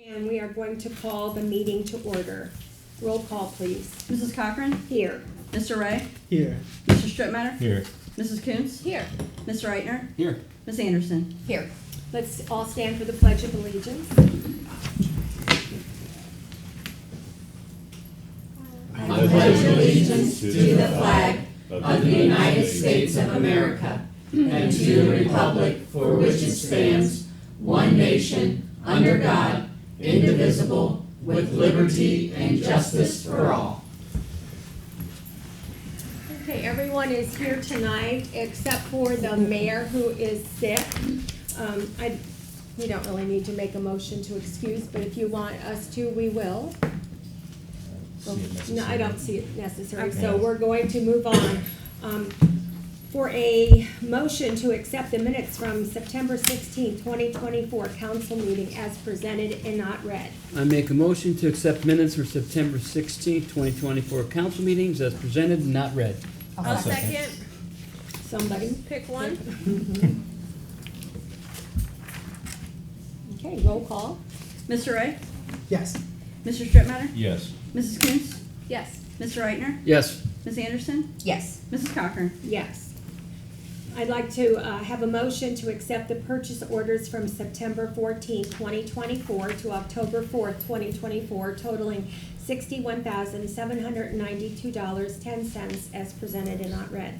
And we are going to call the meeting to order. Roll call, please. Mrs. Cochran? Here. Mr. Ray? Here. Mr. Strittmatter? Here. Mrs. Coontz? Here. Mr. Eitner? Here. Ms. Anderson? Here. Let's all stand for the Pledge of Allegiance. I pledge allegiance to the flag of the United States of America and to the republic for which it stands, one nation, under God, indivisible, with liberty and justice for all. Okay, everyone is here tonight except for the mayor who is sick. We don't really need to make a motion to excuse, but if you want us to, we will. No, I don't see it necessary, so we're going to move on. For a motion to accept the minutes from September 16, 2024 council meeting as presented and not read. I make a motion to accept minutes for September 16th, 2024 council meetings as presented and not read. I'll second. Somebody? Pick one. Okay, roll call. Mr. Ray? Yes. Mr. Strittmatter? Yes. Mrs. Coontz? Yes. Mr. Eitner? Yes. Ms. Anderson? Yes. Mrs. Cochran? Yes. I'd like to have a motion to accept the purchase orders from September 14, 2024 to October 4th, 2024 totaling $61,792.10 as presented and not read.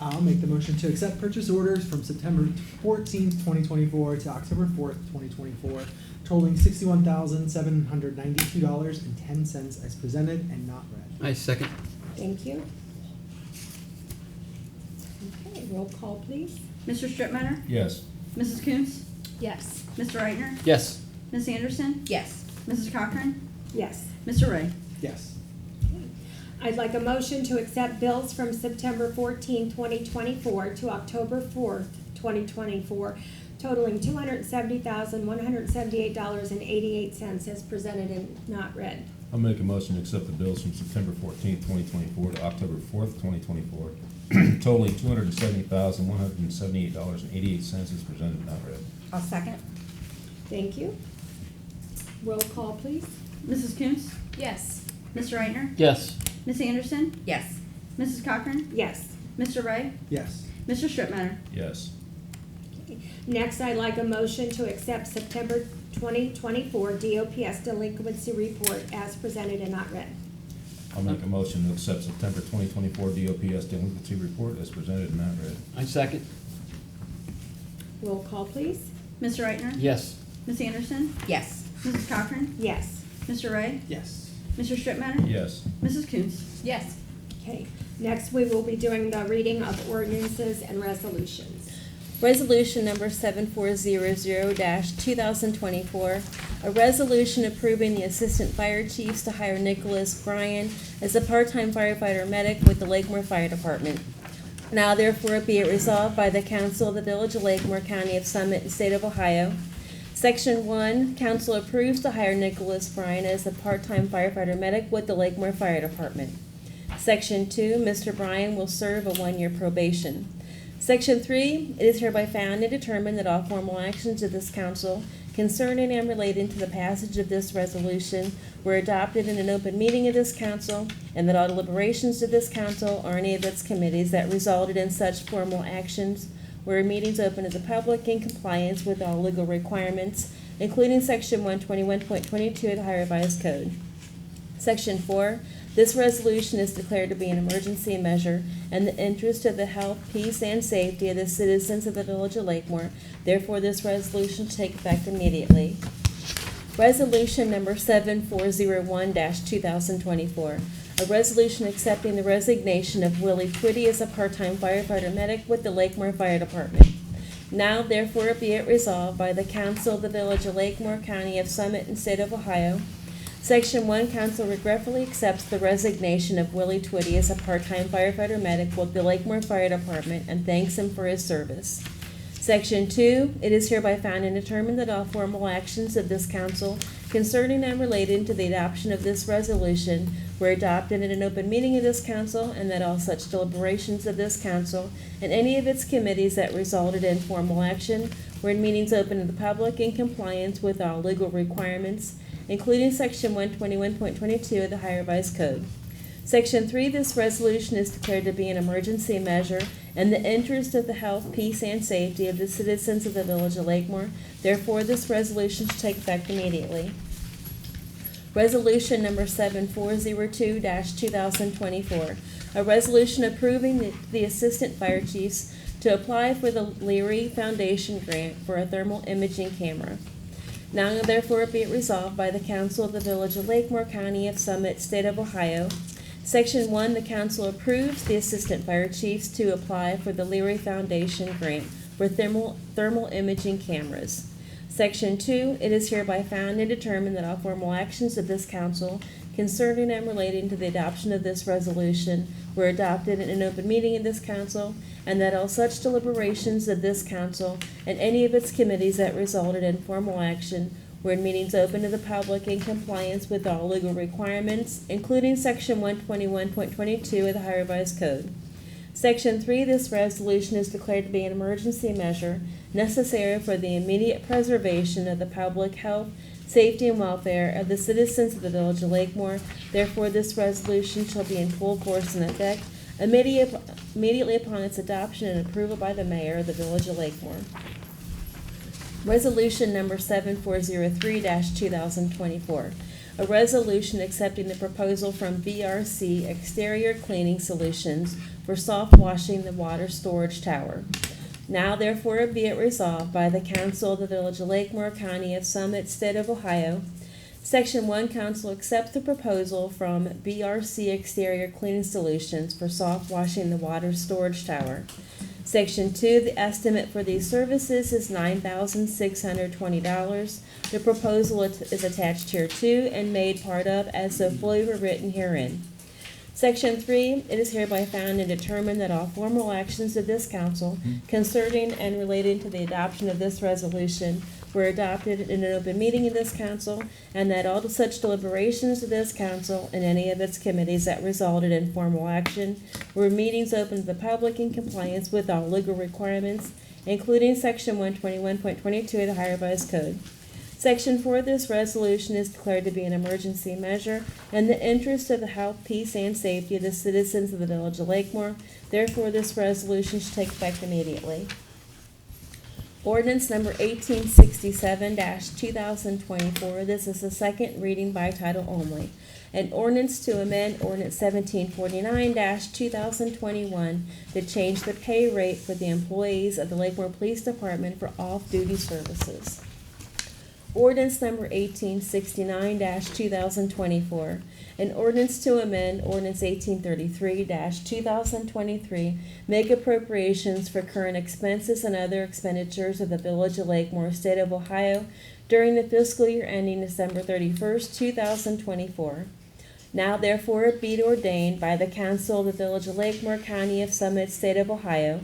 I'll make the motion to accept purchase orders from September 14th, 2024 to October 4th, 2024, totaling $61,792.10 as presented and not read. I second. Thank you. Okay, roll call, please. Mr. Strittmatter? Yes. Mrs. Coontz? Yes. Mr. Eitner? Yes. Ms. Anderson? Yes. Mrs. Cochran? Yes. Mr. Ray? Yes. I'd like a motion to accept bills from September 14, 2024 to October 4th, 2024 totaling $270,178.88 as presented and not read. I'll make a motion to accept the bills from September 14th, 2024 to October 4th, 2024, totaling $270,178.88 as presented and not read. I'll second. Thank you. Roll call, please. Mrs. Coontz? Yes. Mr. Eitner? Yes. Ms. Anderson? Yes. Mrs. Cochran? Yes. Mr. Ray? Yes. Mr. Strittmatter? Yes. Next, I'd like a motion to accept September 2024 DOPS delinquency report as presented and not read. I'll make a motion to accept September 2024 DOPS delinquency report as presented and not read. I second. Roll call, please. Mr. Eitner? Yes. Ms. Anderson? Yes. Mrs. Cochran? Yes. Mr. Ray? Yes. Mr. Strittmatter? Yes. Mrs. Coontz? Yes. Okay. Next, we will be doing the reading of ordinances and resolutions. Resolution number 7400-2024, a resolution approving the Assistant Fire Chiefs to hire Nicholas Bryan as a part-time firefighter medic with the Lakemore Fire Department. Now therefore be it resolved by the Council of the Village of Lakemore, County of Summit, and State of Ohio. Section 1, Council approves to hire Nicholas Bryan as a part-time firefighter medic with the Lakemore Fire Department. Section 2, Mr. Bryan will serve a 1-year probation. Section 3, it is hereby found and determined that all formal actions of this council concerning and relating to the passage of this resolution were adopted in an open meeting of this council, and that all deliberations of this council or any of its committees that resulted in such formal actions were meetings open to the public in compliance with all legal requirements, including Section 121.22 of the Ohio Revised Code. Section 4, this resolution is declared to be an emergency measure in the interest of the health, peace, and safety of the citizens of the Village of Lakemore. Therefore, this resolution should take effect immediately. Resolution number 7401-2024, a resolution accepting the resignation of Willie Twitty as a part-time firefighter medic with the Lakemore Fire Department. Now, therefore, be it resolved by the Council of the Village of Lakemore, County of Summit, and State of Ohio. Section 1, Council regretfully accepts the resignation of Willie Twitty as a part-time firefighter medic with the Lakemore Fire Department and thanks him for his service. Section 2, it is hereby found and determined that all formal actions of this council concerning and relating to the adoption of this resolution were adopted in an open meeting of this council, and that all such deliberations of this council and any of its committees that resulted in formal action were in meetings open to the public in compliance with all legal requirements, including Section 121.22 of the Ohio Revised Code. Section 3, this resolution is declared to be an emergency measure in the interest of the health, peace, and safety of the citizens of the Village of Lakemore. Therefore, this resolution should take effect immediately. Resolution number 7402-2024, a resolution approving the Assistant Fire Chiefs to apply for the Leary Foundation grant for a thermal imaging camera. Now therefore be it resolved by the Council of the Village of Lakemore, County of Summit, State of Ohio. Section 1, the Council approves the Assistant Fire Chiefs to apply for the Leary Foundation grant for thermal imaging cameras. Section 2, it is hereby found and determined that all formal actions of this council concerning and relating to the adoption of this resolution were adopted in an open meeting of this council, and that all such deliberations of this council and any of its committees that resulted in formal action were in meetings open to the public in compliance with all legal requirements, including Section 121.22 of the Ohio Revised Code. Section 3, this resolution is declared to be an emergency measure necessary for the immediate preservation of the public health, safety, and welfare of the citizens of the Village of Lakemore. Therefore, this resolution shall be in full force and effect immediately upon its adoption and approval by the mayor of the Village of Lakemore. Resolution number 7403-2024, a resolution accepting the proposal from VRC Exterior Cleaning Solutions for soft washing the water storage tower. Now therefore be it resolved by the Council of the Village of Lakemore, County of Summit, State of Ohio. Section 1, Council accept the proposal from BRC Exterior Cleaning Solutions for soft washing the water storage tower. Section 2, the estimate for these services is $9,620. The proposal is attached here to and made part of as so fully written herein. Section 3, it is hereby found and determined that all formal actions of this council concerning and relating to the adoption of this resolution were adopted in an open meeting of this council, and that all such deliberations of this council and any of its committees that resulted in formal action were meetings open to the public in compliance with all legal requirements, including Section 121.22 of the Ohio Revised Code. Section 4, this resolution is declared to be an emergency measure in the interest of the health, peace, and safety of the citizens of the Village of Lakemore. Therefore, this resolution should take effect immediately. Ordinance number 1867-2024. This is the second reading by title only. An ordinance to amend Ordinance 1749-2021 to change the pay rate for the employees of the Lakemore Police Department for off-duty services. Ordinance number 1869-2024. An ordinance to amend Ordinance 1833-2023, make appropriations for current expenses and other expenditures of the Village of Lakemore, State of Ohio, during the fiscal year ending December 31st, 2024. Now therefore be it ordained by the Council of the Village of Lakemore, County of Summit, State of Ohio.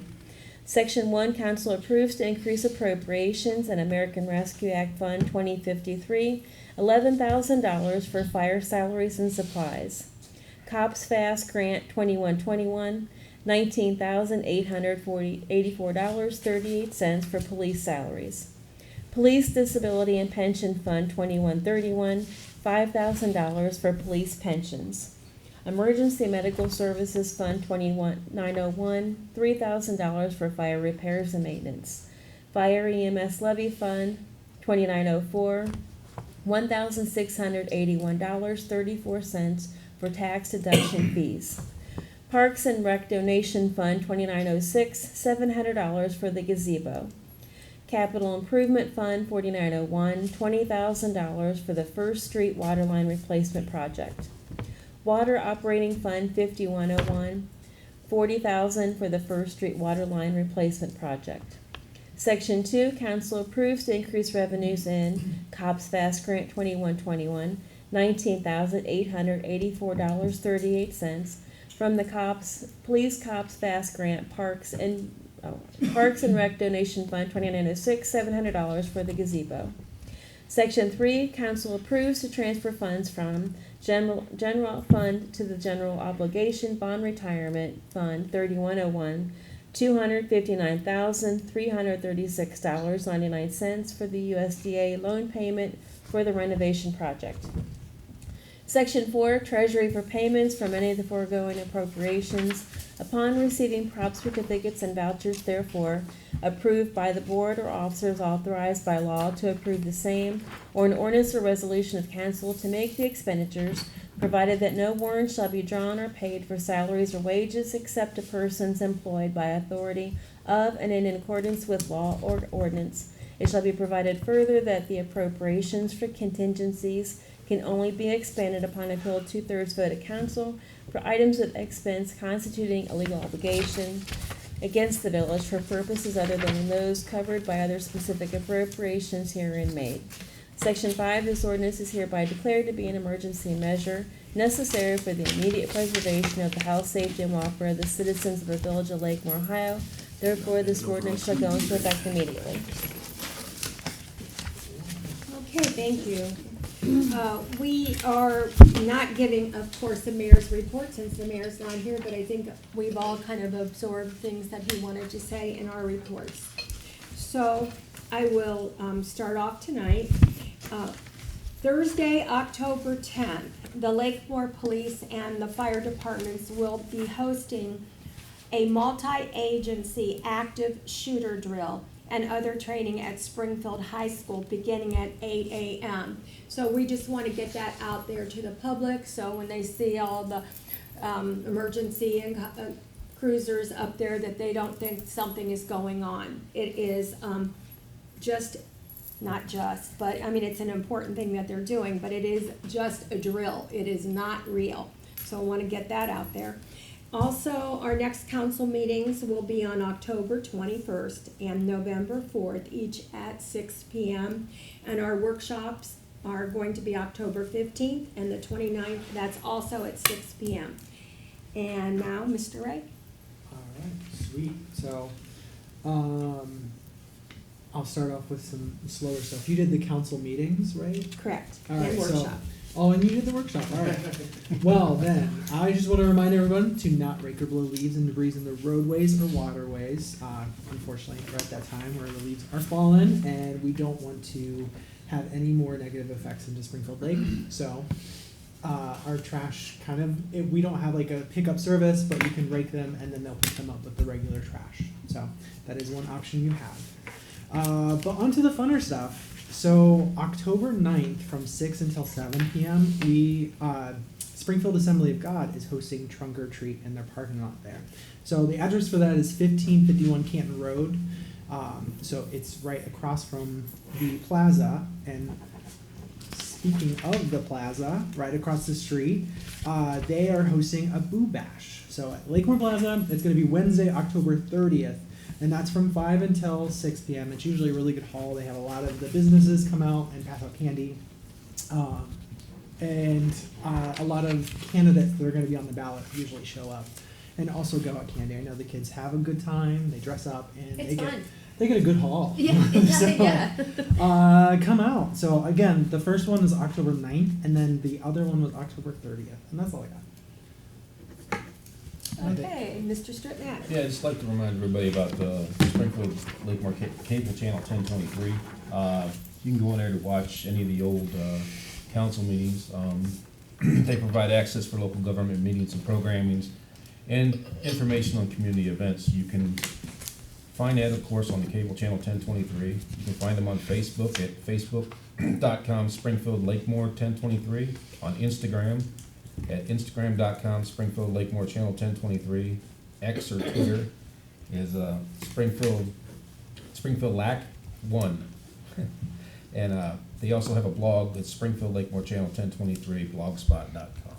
Section 1, Council approves to increase appropriations in American Rescue Act Fund 2053, $11,000 for fire salaries and supplies. COPS Fast Grant 2121, $19,884.38 for police salaries. Police Disability and Pension Fund 2131, $5,000 for police pensions. Emergency Medical Services Fund 21901, $3,000 for fire repairs and maintenance. Fire EMS Levy Fund 2904, $1,681.34 for tax deduction fees. Parks and Rec Donation Fund 2906, $700 for the gazebo. Capital Improvement Fund 4901, $20,000 for the First Street Waterline Replacement Project. Water Operating Fund 5101, $40,000 for the First Street Waterline Replacement Project. Section 2, Council approves to increase revenues in COPS Fast Grant 2121, $19,884.38 from the Police COPS Fast Grant Parks and Rec Donation Fund 2906, $700 for the gazebo. Section 3, council approves to transfer funds from general fund to the general obligation bond retirement fund 3101, $259,336.99 for the USDA loan payment for the renovation project. Section 4, treasury for payments from any of the foregoing appropriations upon receiving prop certificates and vouchers therefore approved by the board or officers authorized by law to approve the same, or an ordinance or resolution of council to make the expenditures, provided that no warrant shall be drawn or paid for salaries or wages except to persons employed by authority of and in accordance with law or ordinance. It shall be provided further that the appropriations for contingencies can only be expended upon a full 2/3 vote of council for items of expense constituting a legal obligation against the village for purposes other than those covered by other specific appropriations herein made. Section 5, this ordinance is hereby declared to be an emergency measure necessary for the immediate preservation of the health, safety, and welfare of the citizens of the village of Lakemore, Ohio. Therefore, this ordinance shall go into effect immediately. Okay, thank you. We are not getting, of course, the mayor's report since the mayor's not here, but I think we've all kind of absorbed things that he wanted to say in our reports. So I will start off tonight. Thursday, October 10th, the Lakemore Police and the fire departments will be hosting a multi-agency active shooter drill and other training at Springfield High School beginning at 8 a.m. So we just want to get that out there to the public, so when they see all the emergency and cruisers up there, that they don't think something is going on. It is but I mean, it's an important thing that they're doing, but it is just a drill. It is not real. So I want to get that out there. Also, our next council meetings will be on October 21st and November 4th, each at 6 p.m. And our workshops are going to be October 15th and the 29th. That's also at 6 p.m. And now, Mr. Ray. All right, sweet. So, I'll start off with some slower stuff. You did the council meetings, right? Correct. All right, And workshop. Oh, and you did the workshop. All right. Well, then, I just want to remind everyone to not rake or blow leaves and debris in the roadways or waterways. Unfortunately, we're at that time where the leaves are falling, and we don't want to have any more negative effects into Springfield Lake. So, our trash we don't have like a pickup service, but you can rake them, and then they'll pick them up with the regular trash. So, that is one option you have. But on to the funner stuff. So October 9th from 6 until 7 p.m., Springfield Assembly of God is hosting Trunk or Treat in their parking lot there. So the address for that is 1551 Canton Road. So it's right across from the plaza. And speaking of the plaza, right across the street, they are hosting a Boo Bash. So at Lakemore Plaza, it's going to be Wednesday, October 30th. And that's from 5 until 6 p.m. It's usually a really good hall. They have a lot of the businesses come out and pass out candy. And a lot of candidates that are going to be on the ballot usually show up. And also go out candy. I know the kids have a good time. They dress up and It's fun. They get a good haul. Yeah, So, come out. So again, the first one is October 9th, and then the other one was October 30th. And that's all I got. Okay, Mr. Stripmatt. Yeah, I'd just like to remind everybody about the Springfield Lakemore Cable Channel 1023. You can go in there to watch any of the old council meetings. They provide access for local government meetings and programmings and information on community events. You can find that, of course, on the cable channel 1023. You can find them on Facebook at facebook.com Springfield Lakemore 1023, on Instagram at instagram.com Springfield Lakemore Channel 1023. X or Twitter is Springfield Lac 1. And they also have a blog that's Springfield Lakemore Channel 1023 blogspot.com.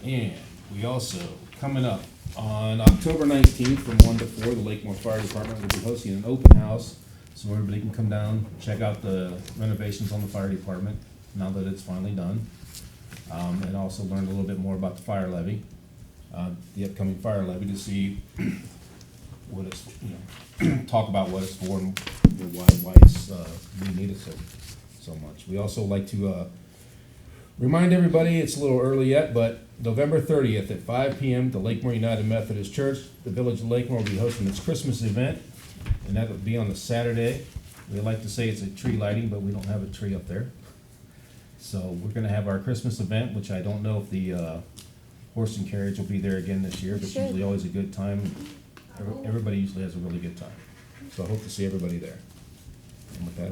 And we also, coming up on October 19th from 1 to 4, the Lakemore Fire Department will be hosting an open house so everybody can come down, check out the renovations on the fire department now that it's finally done. And also learn a little bit more about the fire levy, the upcoming fire levy, to see what it's, talk about what it's for and why it's, we need it so much. We also like to, remind everybody, it's a little early yet, but November 30th at 5 p.m. the Lakemore United Methodist Church, the Village of Lakemore will be hosting its Christmas event, and that will be on the Saturday. We like to say it's a tree lighting, but we don't have a tree up there. So we're gonna have our Christmas event, which I don't know if the horse and carriage will be there again this year, but it's Should. usually always a good time. Everybody usually has a really good time. So I hope to see everybody there. And with that,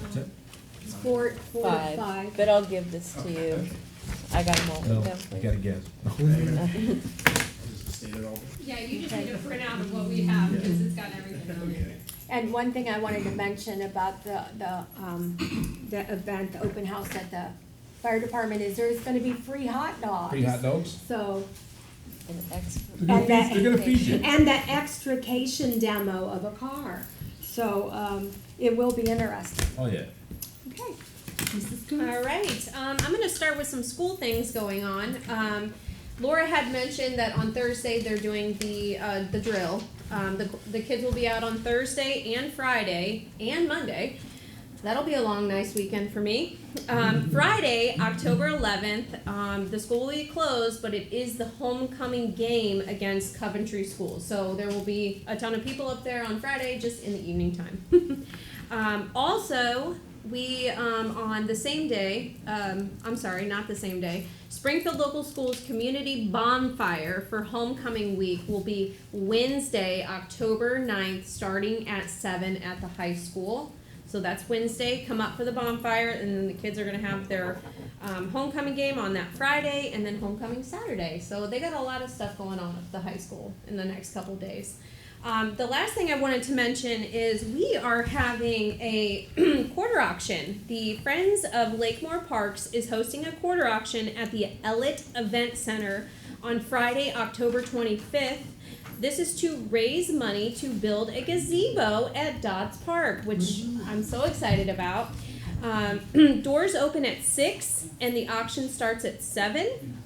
that's it. It's four to Five, five. but I'll give this to you. I got them all. No, down. I gotta guess. Yeah, you just need a printout of what we have, because it's got everything on it. And one thing I wanted to mention about the event, the open house at the fire department, is there's gonna be free hot dogs. Free hot dogs? So, An extra. and that, They're gonna feed you. and that extrication demo of a car. So, it will be interesting. Oh, yeah. Okay. Mrs. Coons? All right, I'm gonna start with some school things going on. Laura had mentioned that on Thursday they're doing the drill. The kids will be out on Thursday and Friday and Monday. That'll be a long, nice weekend for me. Friday, October 11th, the school will be closed, but it is the homecoming game against Coventry School. So there will be a ton of people up there on Friday, just in the evening time. Also, we, on the same day, I'm sorry, not the same day, Springfield Local Schools Community Bonfire for Homecoming Week will be Wednesday, October 9th, starting at 7 at the high school. So that's Wednesday, come up for the bonfire, and then the kids are gonna have their homecoming game on that Friday, and then homecoming Saturday. So they got a lot of stuff going on at the high school in the next couple days. The last thing I wanted to mention is we are having a quarter auction. The Friends of Lakemore Parks is hosting a quarter auction at the Elliott Event Center on Friday, October 25th. This is to raise money to build a gazebo at Dodds Park, which I'm so excited about. Doors open at 6 and the auction starts at 7.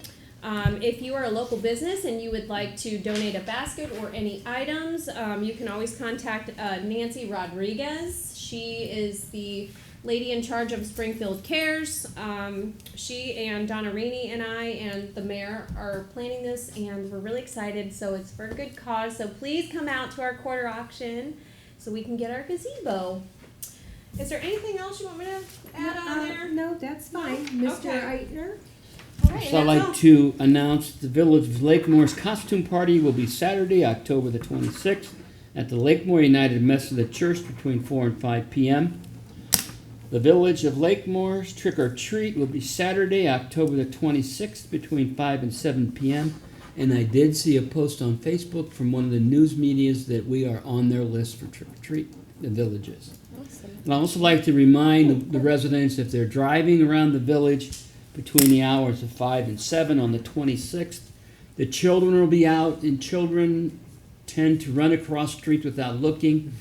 If you are a local business and you would like to donate a basket or any items, you can always contact Nancy Rodriguez. She is the lady in charge of Springfield Cares. She and Donna Rainey and I and the mayor are planning this, and we're really excited. So it's for a good cause. So please come out to our quarter auction so we can get our gazebo. Is there anything else you want me to add on there? No, that's fine. Mr. Okay. Eitner? All right, So I'd and that's like all. to announce the Village of Lakemore's costume party will be Saturday, October the 26th at the Lakemore United Methodist Church between 4 and 5 p.m. The Village of Lakemore's Trick or Treat will be Saturday, October the 26th between 5 and 7 p.m. And I did see a post on Facebook from one of the news medias that we are on their list for Trick or Treat, the villages. Awesome. And I'd also like to remind the residents, if they're driving around the village between the hours of 5 and 7 on the 26th, the children will be out, and children tend to run across streets without looking.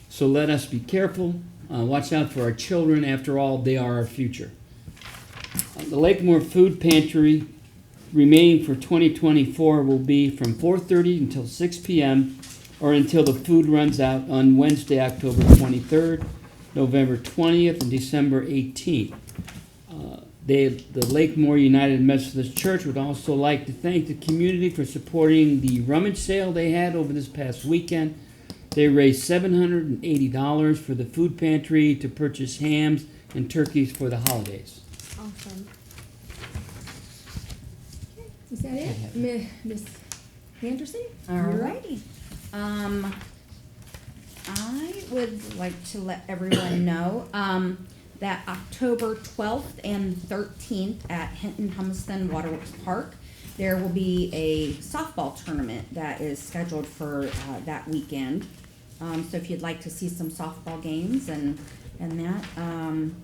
So let us be careful. Watch out for our children. After all, they are our future. The Lakemore Food Pantry remaining for 2024 will be from 4:30 until 6 p.m. or until the food runs out on Wednesday, October 23rd, November 20th, and December 18th. The Lakemore United Methodist Church would also like to thank the community for supporting the rummage sale they had over this past weekend. They raised $780 for the food pantry to purchase hams and turkeys for the holidays. Awesome. Is that it? Miss Anderson? Alrighty. I would like to let everyone know, that October 12th and 13th at Hinton Humston Waterworks Park, there will be a softball tournament that is scheduled for that weekend. So if you'd like to see some softball games and that, I'm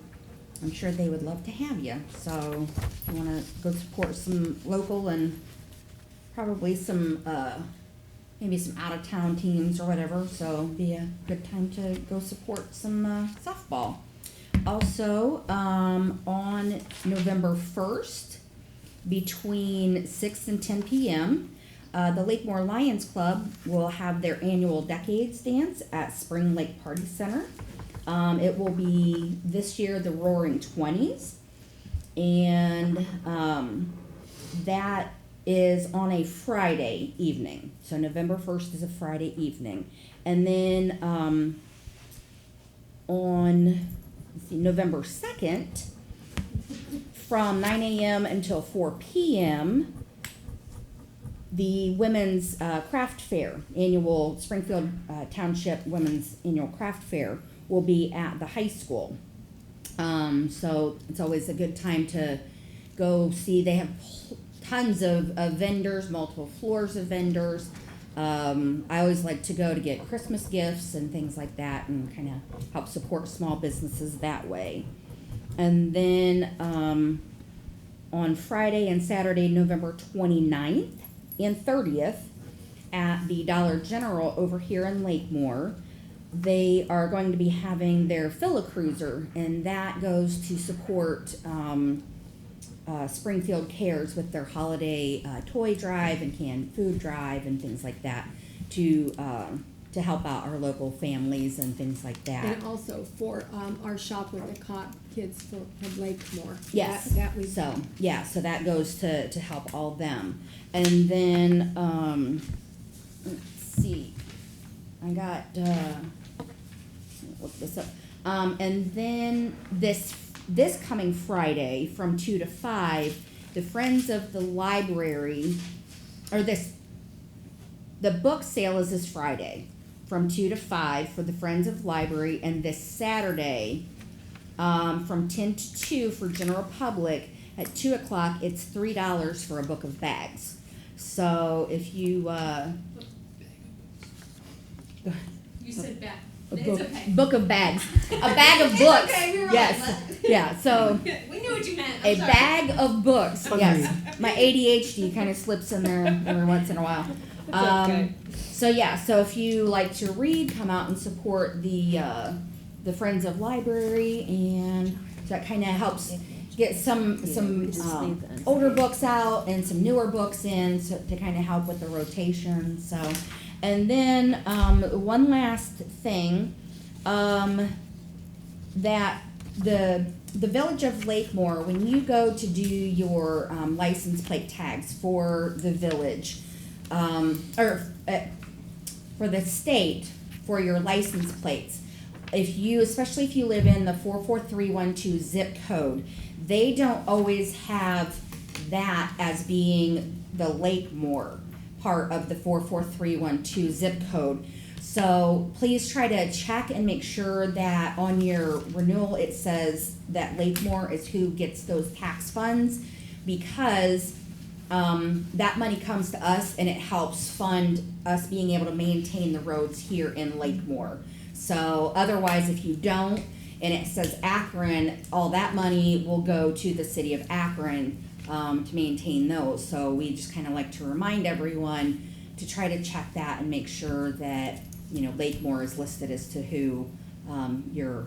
sure they would love to have you. So if you want to go support some local and probably some, maybe some out-of-town teams or whatever, so be a good time to go support some softball. Also, on November 1st, between 6 and 10 p.m., The Lakemore Lions Club will have their annual Decades Dance at Spring Lake Party Center. It will be this year the Roaring 20s, and that is on a Friday evening. So November 1st is a Friday evening. And then on November 2nd, from 9 a.m. until 4 p.m., the Women's Craft Fair, annual Springfield Township Women's Annual Craft Fair, will be at the high school. So it's always a good time to go see. They have tons of vendors, multiple floors of vendors. I always like to go to get Christmas gifts and things like that and kind of help support small businesses that way. And then on Friday and Saturday, November 29th and 30th, at the Dollar General over here in Lakemore, they are going to be having their Fill-A-Cruiser, and that goes to support Springfield Cares with their holiday toy drive and canned food drive and things like that to help out our local families and things like that. And also for our Shop with the Kids from Lakemore. Yes. That we So that goes to help all them. And then let's see, I got look this up. And then this coming Friday from 2 to 5, the Friends of the Library, the book sale is this Friday from 2 to 5 for the Friends of Library, and this Saturday from 10 to 2 for general public. At 2 o'clock, it's $3 for a book of bags. So if you You said back. a It's book, okay. book of bags, a bag of books. Okay, we were all Yes, like, yeah. So we knew what you meant. a I'm sorry. bag of books. Yes, my ADHD kind of slips in there every once in a while. okay. So yeah, so if you like to read, come out and support the Friends of Library, and that kind of helps get some we just leave that. older books out and some newer books in, so to kind of help with the rotation. So, and then one last thing, that the Village of Lakemore, when you go to do your license plate tags for the village, for the state, for your license plates, especially if you live in the 44312 zip code, they don't always have that as being the Lakemore part of the 44312 zip code. So please try to check and make sure that on your renewal it says that Lakemore is who gets those tax funds, because that money comes to us and it helps fund us being able to maintain the roads here in Lakemore. So otherwise, if you don't, and it says Akron, all that money will go to the city of Akron to maintain those. So we just kind of like to remind everyone to try to check that and make sure that, Lakemore is listed as to who your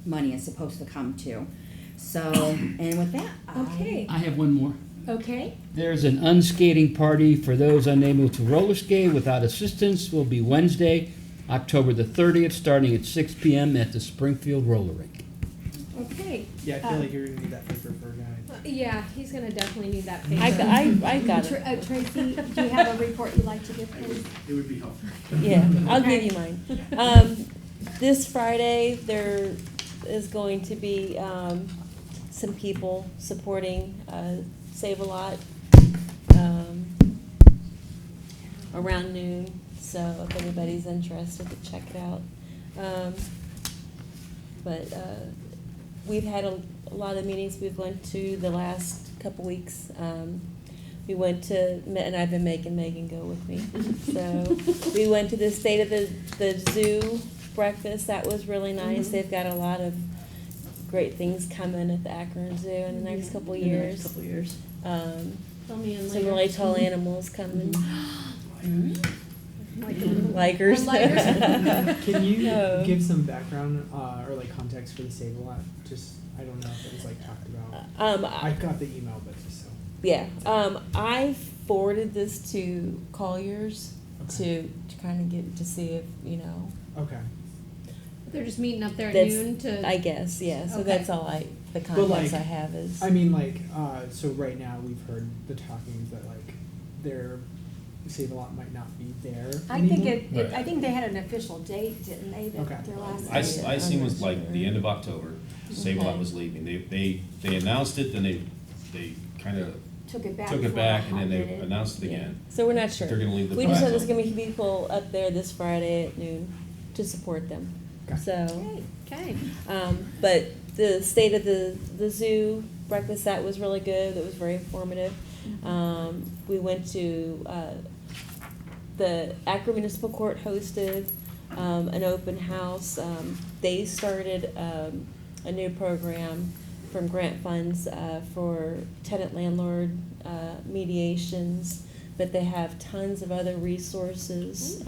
money is supposed to come to. So, and with that, Okay. I have one more. Okay. There's an unskating party for those unable to roller skate without assistance. Will be Wednesday, October the 30th, starting at 6 p.m. at the Springfield Roller Rink. Okay. Yeah, I feel like you're gonna need that paper for a guide. Yeah, he's gonna definitely need that paper. I got Tr- it. Tracy, do you have a report you'd like to give, please? It would be helpful. Yeah, I'll Okay. give you mine. This Friday, there is going to be some people supporting Save a Lot around noon. So if anybody's interested, to check it out. But we've had a lot of meetings we've went to the last couple weeks. We went to, and I've been making Megan go with me. So we went to the State of the Zoo breakfast. That was really nice. Mhm. They've got a lot of great things coming at the Akron Zoo in the next couple of years. Fill me in Some later. really tall animals coming. Likers. Likers. Can you No. give some background or like context for the Save a Lot? Just, I don't know if it was like talked about. I've got the email, but just so. Yeah, I forwarded this to Colliers to kind of get, to see if, you know, Okay. They're just meeting up there at That's- noon to. I guess, yeah, so Okay. that's all the But, context like, I have is. I mean, like, so right now we've heard the talkings that like their Save-A-Lot might not be there I think anymore. Right. I think they had an official date, didn't they, Okay. their last I, meeting? I seen was like the end of October, Save-A-Lot Okay. was leaving. They announced it, then they kinda Took it back. took it for back, a and then hot they minute. announced it Yeah. again. So we're not sure. They're gonna leave the We just know plaza. there's gonna be people up there this Friday at noon to support them, Okay. so. Okay. But the state of the zoo breakfast, that was really good, that was very informative. We went to, the Akron Municipal Court hosted, an open house. They started, a new program from grant funds, for tenant landlord, mediations, but they have tons of other resources.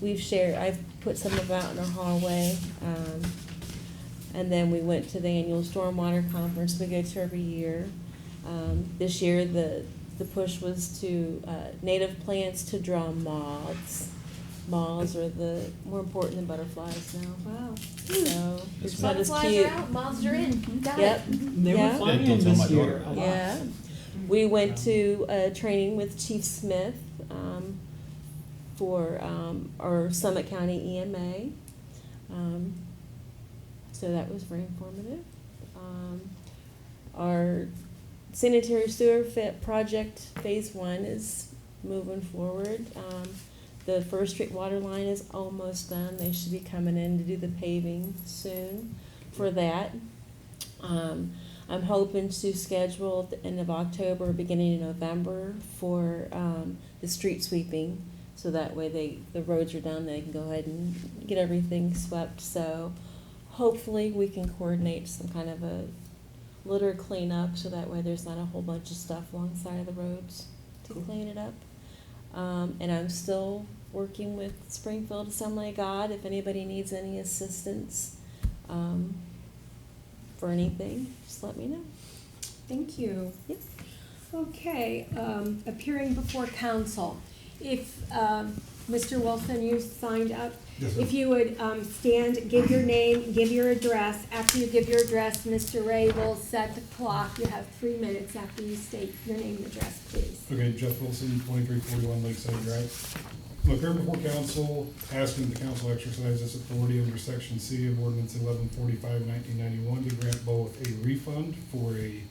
I've put some of out in our hallway. And then we went to the annual stormwater conference we go to every year. This year, the push was to, native plants to draw moths. Moths are more important than butterflies now. Wow. So, it's not as Butterflies cute. are out, moths are in. Got it. Yep, They Yeah. were flying Yeah, don't tell this my year daughter. a lot. yeah. We went to a training with Chief Smith, for, our Summit County EMA. So that was very informative. Our sanitary sewer fit project, phase 1 is moving forward. The First Street water line is almost done. They should be coming in to do the paving soon for that. I'm hoping to schedule at the end of October, beginning of November for, the street sweeping. So that way the roads are done, they can go ahead and get everything swept. So hopefully we can coordinate some kind of a litter cleanup, so that way there's not a whole bunch of stuff alongside of the roads to clean it up. And I'm still working with Springfield Assembly of God, if anybody needs any assistance, for anything, just let me know. Thank you. Yep. Okay, appearing before council. If, Mr. Wilson, you signed up, if you would stand, give your name, give your address. After you give your address, Mr. Ray will set the clock. You have 3 minutes after you state your name and address, please. Okay, Jeff Wilson, 2341 Lakeside Drive. I'm up here before council, asking the council exercise its authority under section C of ordinance 1145, 1991 to grant both a refund for a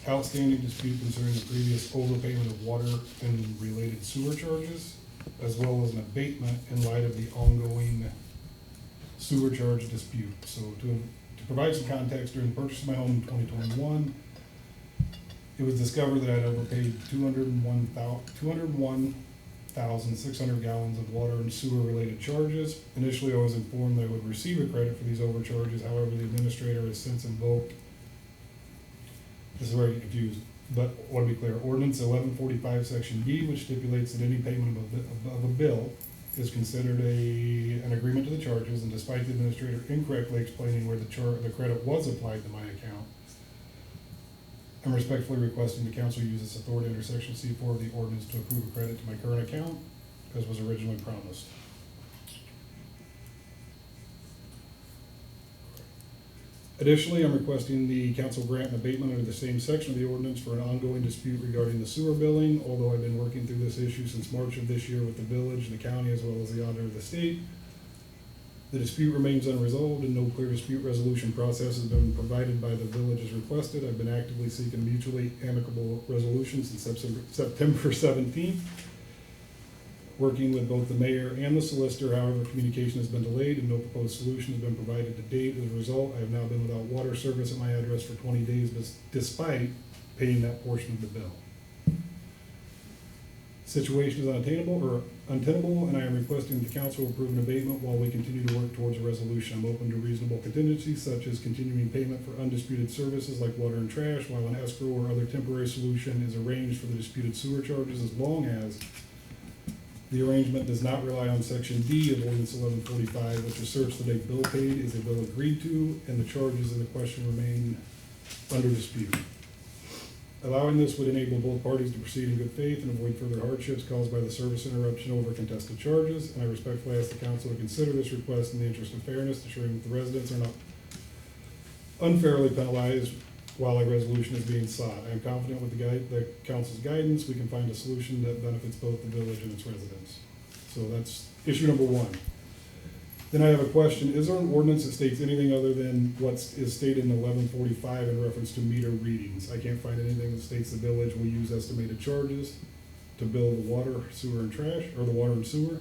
outstanding dispute concerning the previous overpayment of water and related sewer charges, as well as an abatement in light of the ongoing sewer charge dispute. So to provide some context, during the purchase of my home in 2021, it was discovered that I'd overpaid 201,600 gallons of water and sewer related charges. Initially, I was informed that I would receive a credit for these overcharges. However, the administrator has since invoked, this is very confused, but I want to be clear, ordinance 1145 section B, which stipulates that any payment of a bill is considered an agreement to the charges, and despite the administrator incorrectly explaining where the credit was applied to my account, I'm respectfully requesting the council use its authority under section C4 of the ordinance to approve a credit to my current account, as was originally promised. Additionally, I'm requesting the council grant an abatement under the same section of the ordinance for an ongoing dispute regarding the sewer billing. Although I've been working through this issue since March of this year with the village, the county, as well as the auditor of the state, the dispute remains unresolved and no clear dispute resolution process has been provided by the village as requested. I've been actively seeking mutually amicable resolution since September 17th. Working with both the mayor and the solicitor, however, communication has been delayed and no proposed solution has been provided to date. As a result, I have now been without water service at my address for 20 days, despite paying that portion of the bill. Situation is untenable, and I am requesting the council approve an abatement while we continue to work towards a resolution. I'm open to reasonable contingencies, such as continuing payment for undisputed services like water and trash, while an escrow or other temporary solution is arranged for the disputed sewer charges, as long as the arrangement does not rely on section D of ordinance 1145, which asserts that a bill paid is a bill agreed to, and the charges in the question remain under dispute. Allowing this would enable both parties to proceed in good faith and avoid further hardships caused by the service interruption over contested charges, and I respectfully ask the council to consider this request in the interest of fairness, ensuring that the residents are not unfairly penalized while a resolution is being sought. I am confident with the council's guidance, we can find a solution that benefits both the village and its residents. So that's issue number one. Then I have a question. Is there an ordinance that states anything other than what is stated in 1145 in reference to meter readings? I can't find anything that states the village will use estimated charges to bill the water, sewer, and trash, or the water and sewer.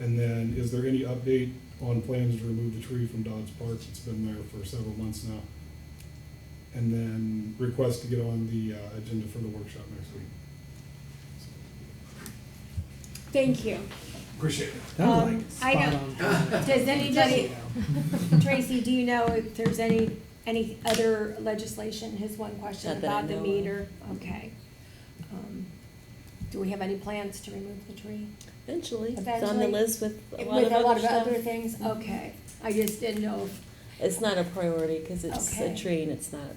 And then, is there any update on plans to remove the tree from Dodds Park? It's been there for several months now. And then request to get on the agenda for the workshop next week. Thank you. Appreciate it. That was like I spot don't- on. Does anybody, Tracy, do you know if there's any other legislation? His one question Not that I about the know of. meter. Okay. Do we have any plans to remove the tree? Eventually, it's on the Eventually? list with a lot With of a lot other of other stuff. things? Okay. I just didn't know if, It's not a priority because it's Okay. a tree and it's not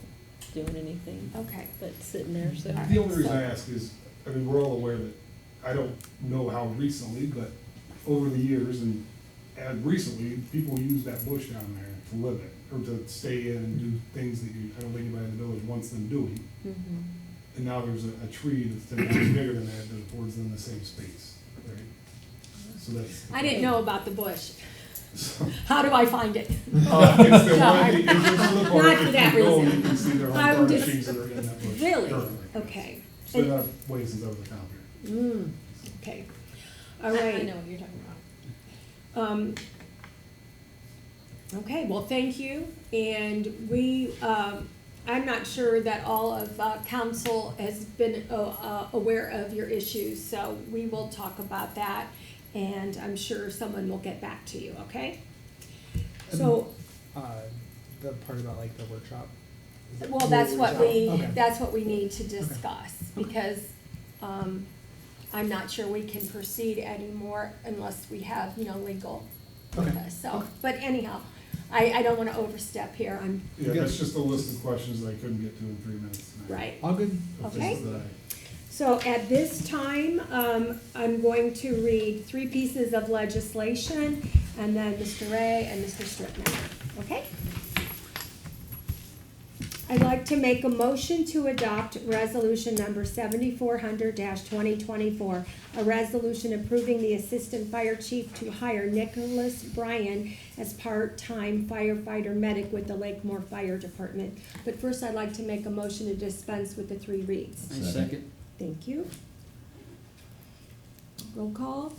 doing anything, okay. but it's sitting there, so. The only reason I ask is, I mean, we're all aware that, I don't know how recently, but over the years and recently, people use that bush down there to live it, or to stay in and do things that I don't think anybody in the village wants them doing. Mhm. And now there's a tree that's 10 times bigger than that affords them the same space, right? So that's. I didn't know about the bush. So, How do I find it? it's the one at the entrance of the park. Not for If that you go, reason. You can see their I'm home just- furnishings that are in that bush. Really? currently. Okay. It's been that way since I was a town here. Okay. All I right. know what you're talking about. Okay, well, thank you. And we, I'm not sure that all of council has been aware of your issues, so we will talk about that, and I'm sure someone will get back to you, okay? So, The part about like the workshop. Is it- well, that's what we, Okay. that's what we need to discuss, because I'm not sure we can proceed anymore unless we have, legal with Okay. us. So, but anyhow, I don't wanna overstep here, Yeah, that's just a list of questions that I couldn't get to in 3 minutes tonight. right. All good. Of Okay. things that So at this time, I'm going to read 3 pieces of legislation, and then Mr. Ray and Mr. Strickman, okay? I'd like to make a motion to adopt resolution number 7400-2024, a resolution approving the assistant fire chief to hire Nicholas Bryan as part-time firefighter medic with the Lakemore Fire Department. But first, I'd like to make a motion to dispense with the 3 reads. I second. Thank you. Roll call?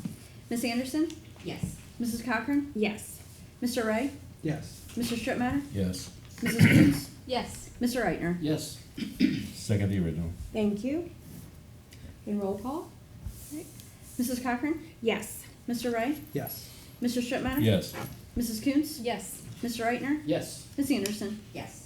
Ms. Anderson? Yes. Mrs. Cochran? Yes. Mr. Ray? Yes. Mr. Strittmatter? Yes. Mrs. Coombs? Yes. Mr. Reitner? Yes. Second the original. Thank you. And roll call? Mrs. Cochran? Yes. Mr. Ray? Yes. Mr. Strittmatter? Yes. Mrs. Coombs? Yes. Mr. Reitner? Yes. Ms. Anderson? Yes.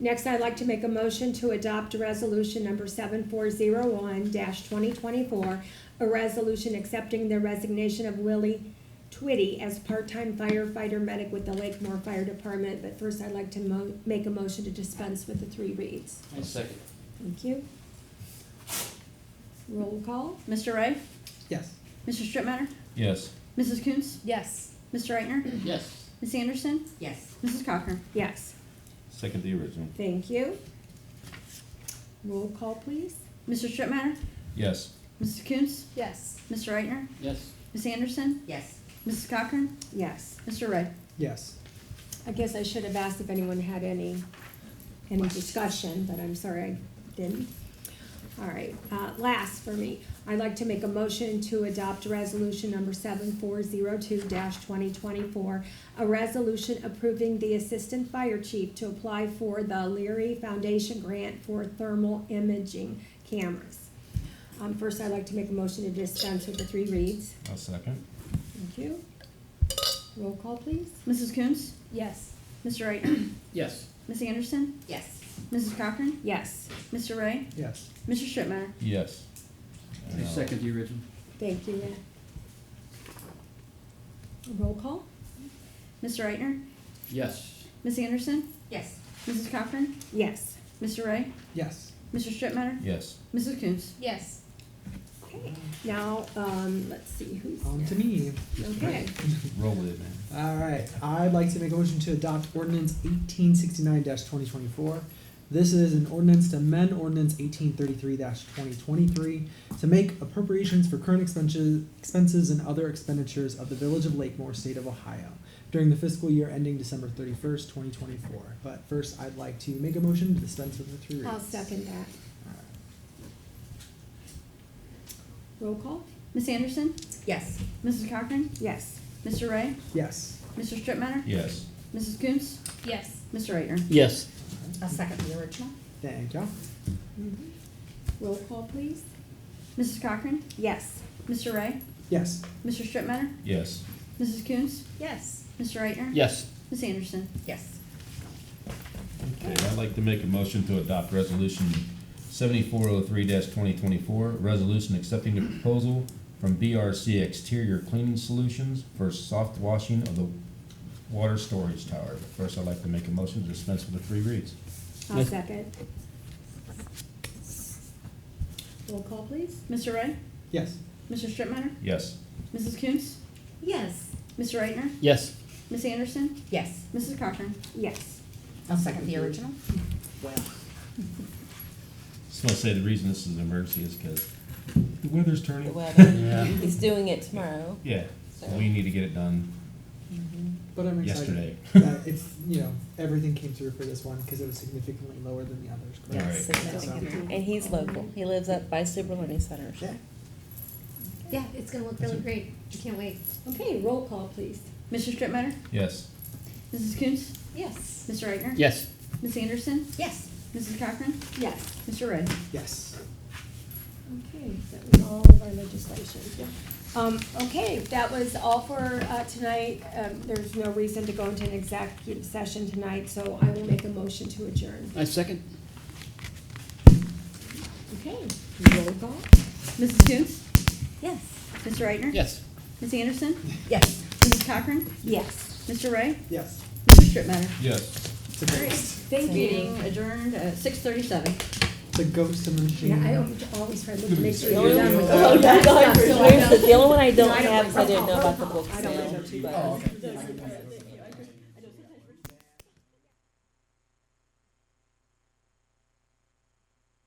Next, I'd like to make a motion to adopt resolution number 7401-2024, a resolution accepting the resignation of Willie Twitty as part-time firefighter medic with the Lakemore Fire Department. But first, I'd like to make a motion to dispense with the 3 reads. I second. Thank you. Roll call? Mr. Ray? Yes. Mr. Strittmatter? Yes. Mrs. Coombs? Yes. Mr. Reitner? Yes. Ms. Anderson? Yes. Mrs. Cochran? Yes. Second the original. Thank you. Roll call, please. Mr. Strittmatter? Yes. Mrs. Coombs? Yes. Mr. Reitner? Yes. Ms. Anderson? Yes. Mrs. Cochran? Yes. Mr. Ray? Yes. I guess I should have asked if anyone had any discussion, but I'm sorry I didn't. All right, last for me, I'd like to make a motion to adopt resolution number 7402-2024, a resolution approving the assistant fire chief to apply for the Leary Foundation grant for thermal imaging cameras. First, I'd like to make a motion to dispense with the 3 reads. I'll second. Thank you. Roll call, please. Mrs. Coombs? Yes. Mr. Reitner? Yes. Ms. Anderson? Yes. Mrs. Cochran? Yes. Mr. Ray? Yes. Mr. Strittmatter? Yes. I second the original. Thank you, Matt. Roll call? Mr. Reitner? Yes. Ms. Anderson? Yes. Mrs. Cochran? Yes. Mr. Ray? Yes. Mr. Strittmatter? Yes. Mrs. Coons? Yes. Okay, now, let's see, who's On to next? me. Okay, Roll with it, man. All right, I'd like to make a motion to adopt ordinance 1869-2024. This is an ordinance to amend ordinance 1833-2023 to make appropriations for current expenses and other expenditures of the Village of Lakemore, State of Ohio, during the fiscal year ending December 31st, 2024. But first, I'd like to make a motion to dispense with the 3 readings. I'll second that. Roll call? Miss Anderson? Yes. Mrs. Cochran? Yes. Mr. Ray? Yes. Mr. Strittmatter? Yes. Mrs. Coons? Yes. Mr. Reitner? Yes. I'll second the original. Thank you. Roll call, please? Mrs. Cochran? Yes. Mr. Ray? Yes. Mr. Strittmatter? Yes. Mrs. Coons? Yes. Mr. Reitner? Yes. Miss Anderson? Yes. Okay, I'd like to make a motion to adopt resolution 7403-2024, resolution accepting the proposal from BRC Exterior Cleaning Solutions for soft washing of the water storage tower. But first, I'd like to make a motion to dispense with the 3 reads. I'll Yes. second. Roll call, please? Mr. Ray? Yes. Mr. Strittmatter? Yes. Mrs. Coons? Yes. Mr. Reitner? Yes. Miss Anderson? Yes. Mrs. Cochran? Yes. I'll second the original. Well. Just want to say the reason this is an emergency is because the weather's turning. The weather. Yeah. He's doing it tomorrow. Yeah, so we need to get it done But I'm excited yesterday. that it's, everything came through for this one because it was significantly lower than the others. correct? Yes, Right. significantly. And he's local. He lives up by Super Learning Center. Yeah. Yeah, it's gonna look really great. I can't wait. Okay, roll call, please. Mr. Strittmatter? Yes. Mrs. Coons? Yes. Mr. Reitner? Yes. Miss Anderson? Yes. Mrs. Cochran? Yes. Mr. Ray? Yes. Okay, that was all of our legislation. Okay, that was all for tonight. There's no reason to go into an executive session tonight, so I will make a motion to adjourn. I second. Okay, roll call? Mrs. Coons? Yes. Mr. Reitner? Yes. Miss Anderson? Yes. Mrs. Cochran? Yes. Mr. Ray? Yes. Mr. Strittmatter? Yes. It's a ghost. Thank you. Meeting adjourned at 6:37. The ghost in the machine. Yeah, I always try to look to make sure The you're only done with oh, all no, that no, stuff, so I the only one I don't No, I don't have, 'cause I like didn't know roll about the call. books. I don't and like the- Oh, okay.